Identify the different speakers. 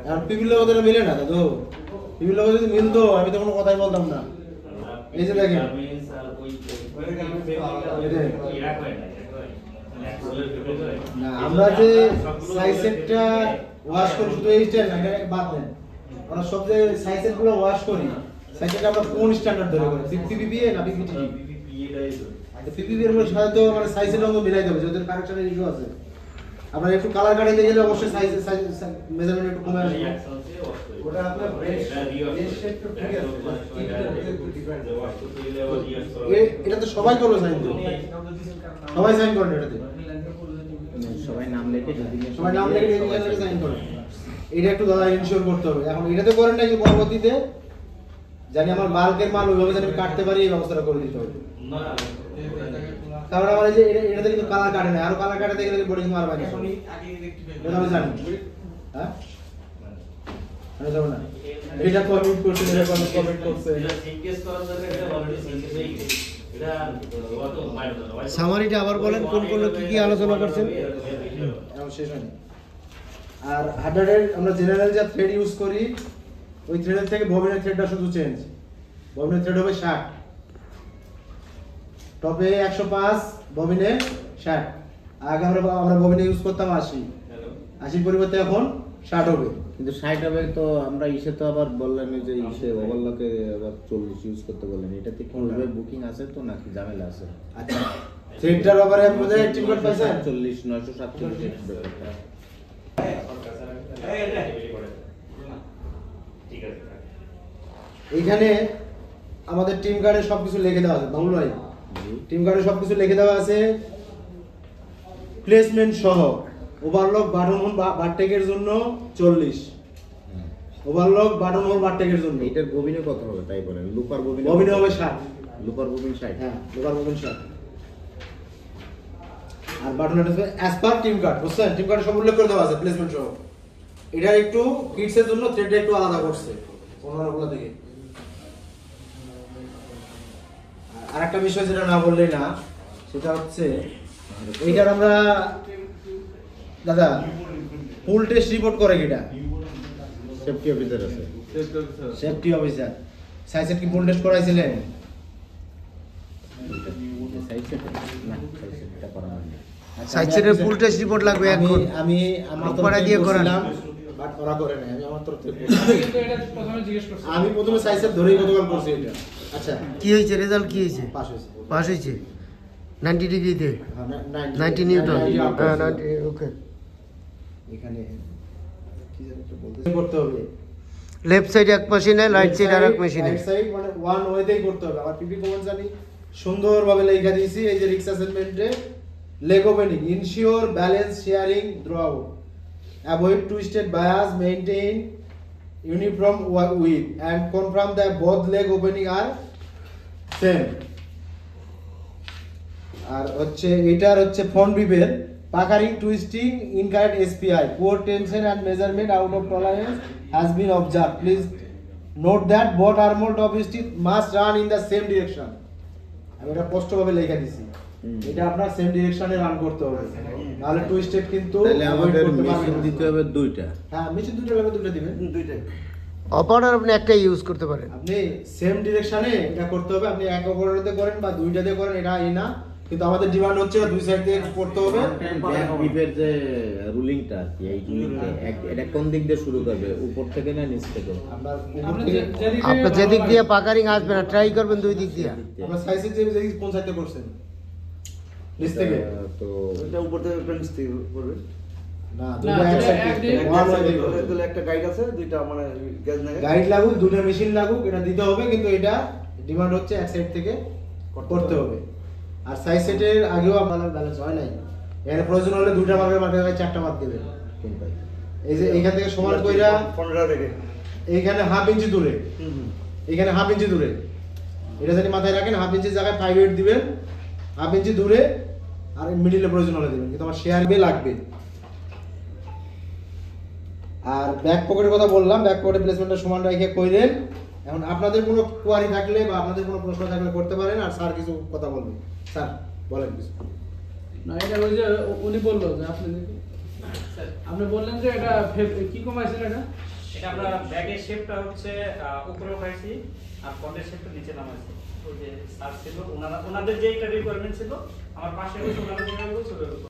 Speaker 1: আর পিপির লোক ওদের মিলে না দাদু, পিপির লোক যদি মিলতো আমি তো কোনো কথাই বলতাম না। এই যে দেখেন আমরা যে সাইজেটটা ওয়াশ করি শুধু এই স্ট্যান্ড এটা বাদ দেন, আমরা সব যে সাইজেট গুলো ওয়াশ করি সাইজেট আমরা কোন স্ট্যান্ডার্ড ধরে করি, পিপিপিএ না পিপিটিডি? পিপিপি এর সাথে তো মানে সাইজের রঙ মিলাই দেবে, যদি কারেকশনের ইস্যু আছে। আপনার একটু কালার কাটাইতে গেলে অবশ্যই সাইজ মেজারমেন্ট একটু কমে আসবে। ওটা আপনার ব্রেশ শেপ তো ঠিক আছে, এটা তো সবাই করবে সাইন, সবাই সাইন করেন এটাতে,
Speaker 2: সবাই নাম লিখে
Speaker 1: ইঞ্জিনিয়ার সাইন করেন। এটা একটু দাদা ইনশিওর করতে হবে। এখন এটাতে করেন না যে পরবর্তীতে জানি আমার বাল্কের মাল ওইভাবে জানি কাটতে পারি, এই ব্যবস্থাটা করে দিতে হবে। কারণ আমার এই যে এটাতে কিন্তু কালার কাটে না, আরো কালার কাটাতে গেলে বডি কিন্তু মারবা না। এটা আমি জানি, হ্যাঁ আমি জানি না এটা কমিট করছে, এটা কমিট করছে, এটা সিনকেস করার জন্য এটা অলরেডি সিনকেস হয়ে গেছে। এটা কত মাইনাস
Speaker 3: সামারিটা আবার বলেন কোন কোন কি আলোচনা করছেন
Speaker 1: এখন শেষ হয়নি। আর হার্ডওয়্যারের আমরা জেনারেল যা থ্রেড ইউজ করি ওই থ্রেডের থেকে ববিনের থ্রেডটা শুধু চেঞ্জ। ববিনের থ্রেড হবে 60, টপে 105, ববিনে 60। আগে আমরা ববিনে ইউজ করতাম 80, 80 পরিবর্তে এখন 60 হবে।
Speaker 2: কিন্তু 60 হবে তো আমরা ইসে তো আবার বললেন যে ইসে ওভারলকে আবার 40 ইউজ করতে বললেন, এটাতে কি ওইভাবে বুকিং আছে তো নাকি ঝামেলা আছে?
Speaker 1: আচ্ছা থ্রেডটার ব্যাপারে আপনাদের টিম কোড পাইছেন
Speaker 2: 40 947 ব্যাপারটা
Speaker 1: ঠিক আছে। এইখানে আমাদের টিম কার্ডে সবকিছু লিখে দেওয়া আছে বাবুল ভাই, টিম কার্ডে সবকিছু লিখে দেওয়া আছে প্লেসমেন্ট সহ। ওভারলক বাটন হোল বারটেকের জন্য 40, ওভারলক বাটন হোল বারটেকের জন্য।
Speaker 2: এটার ববিনে কত হবে তাই বলেন? লুপার ববিনে
Speaker 1: হবে 60,
Speaker 2: লুপার ববিন 60।
Speaker 1: হ্যাঁ লুপার ববিন 60। আর বাটন এটা অ্যাজ পার টিম কার্ড, বুঝছেন? টিম কার্ডে সব উল্লেখ করে দেওয়া আছে প্লেসমেন্ট সহ। এটা একটু কিডসের জন্য থ্রেডটা একটু আলাদা করছে অন্যগুলো থেকে। আর একটা বিষয় যেটা না বললেই না, সেটা হচ্ছে এইটার আমরা দাদা ফুল টেস্ট রিপোর্ট করে কিটা
Speaker 2: সেফটি অফিসার আছে,
Speaker 1: সেফটি অফিসার। সাইজেট কি ফুল টেস্ট করাইছিলেন?
Speaker 3: সাইজের ফুল টেস্ট রিপোর্ট লাগবে এখন।
Speaker 1: আমি আমার
Speaker 3: পড়া দিয়ে করালাম,
Speaker 1: বাট ওরা করে নাই, আমি আমার তরফ থেকে আমি প্রথমে সাইজেট ধরেই গতকাল করছি এটা। আচ্ছা
Speaker 3: কি হয়েছে রেজাল্ট, কি হয়েছে?
Speaker 1: পাস হয়েছে,
Speaker 3: পাস হয়েছে 90 ডিগ্রিতে, 90 নিউটন। হ্যাঁ 90, ওকে।
Speaker 1: এখানে কি জানি একটা বলতে করতে হবে,
Speaker 3: লেফট সাইড এক মেশিনে, রাইট সাইড আরেক মেশিনে,
Speaker 1: রাইট সাইড মানে ওয়ান ওয়েতেই করতে হবে। আমার পিপি কমন জানি সুন্দরভাবে লেখা দিয়েছি এই যে রিক্স অ্যাসাইনমেন্টে, leg opening, ensure balance sharing throughout, avoid twisted bias, maintain uniform width and confirm that both leg opening are same. আর হচ্ছে এটার হচ্ছে ফ্রন্ট বিপের puckering, twisting, incorrect SPI, poor tension and measurement out of tolerance has been observed. Please note that both armhole top stitch must run in the same direction. আমি এটা স্পষ্টভাবে লেখা দিছি, এটা আপনার সেম ডিরেকশনে রান করতে হবে, নাহলে টুইস্টেড কিন্তু
Speaker 2: তাহলে আমাদের মেশিন দিতে হবে দুইটা।
Speaker 1: হ্যাঁ মেশিন দুটো লাগবে, দুটো দিবেন, দুইটাই।
Speaker 3: অপারেটর আপনি একটাই ইউজ করতে পারেন।
Speaker 1: আপনি সেম ডিরেকশনে এটা করতে হবে, আপনি এক অপারেটরতে করেন বা দুইটাতে করেন, এটা না। কিন্তু আমাদের ডিমান্ড হচ্ছে দুই সাইড থেকে করতে হবে।
Speaker 2: ব্যাক বিপের যে রুলিংটা কি এই রুলিংটা এটা কোন দিক দিয়ে শুরু করবে, উপর থেকে না নিচ থেকে?
Speaker 1: আমরা উপর থেকে,
Speaker 3: আপনার যে দিক দিয়ে পাকারিং আসবে না ট্রাই করবেন দুই দিক দিয়ে।
Speaker 1: আমরা সাইজের যে কোন সাইডে করছেন, নিচ থেকে?
Speaker 2: তো
Speaker 4: এটা উপর থেকে প্রিন্স থেকে করবে
Speaker 1: না, দুটো এক সাইড থেকে ওয়ান ওয়ে থেকে করবে।
Speaker 4: তাহলে একটা গাইড আছে, দুইটা মানে গ্যাস না
Speaker 1: গাইড লাগুক, দুটো মেশিন লাগুক, এটা দিতে হবে। কিন্তু এটা ডিমান্ড হচ্ছে এক সাইড থেকে করতে হবে। আর সাইজ সেটের আগেও আপনার ব্যালেন্স হয় নাই, এখানে প্রয়োজন হলে দুটো মার্কের চারটা মার্ক দেবেন। এই যে এখান থেকে সমান কইরা
Speaker 4: 15 রেখে
Speaker 1: এইখানে হাফ ইঞ্চি দূরে, এখানে হাফ ইঞ্চি দূরে, এটা যদি মাথায় রাখেন হাফ ইঞ্চির জায়গায় 5/8 দিবেন, হাফ ইঞ্চি দূরে, আর মিডিলে প্রয়োজন হলে দিবেন। কিন্তু আমার শেয়ার বে লাগবে। আর ব্যাক পকেটের কথা বললাম, ব্যাক পকেটের প্লেসমেন্টটা সমান রেখে কইরেন। এখন আপনাদের কোনো কোয়ারি থাকলে বা আপনাদের কোনো প্রশ্ন থাকলে করতে পারেন। আর স্যার কিছু কথা বলবেন, স্যার বলেন কিছু।
Speaker 5: না এটা ওই যে উনি বললো যে আপনি আপনি বললেন যে এটা কি কমাইছেন এটা?
Speaker 6: এটা আমরা ব্যাগের শেপটা হচ্ছে উপরে উঠাইছি আর ফ্রন্টের শেপটা নিচে নামাইছি। ওই যে স্যার ছিল ওনাদের যে একটা রিকোয়ারমেন্ট ছিল আমার পাশে বসে ওনারা যেভাবে বলছিল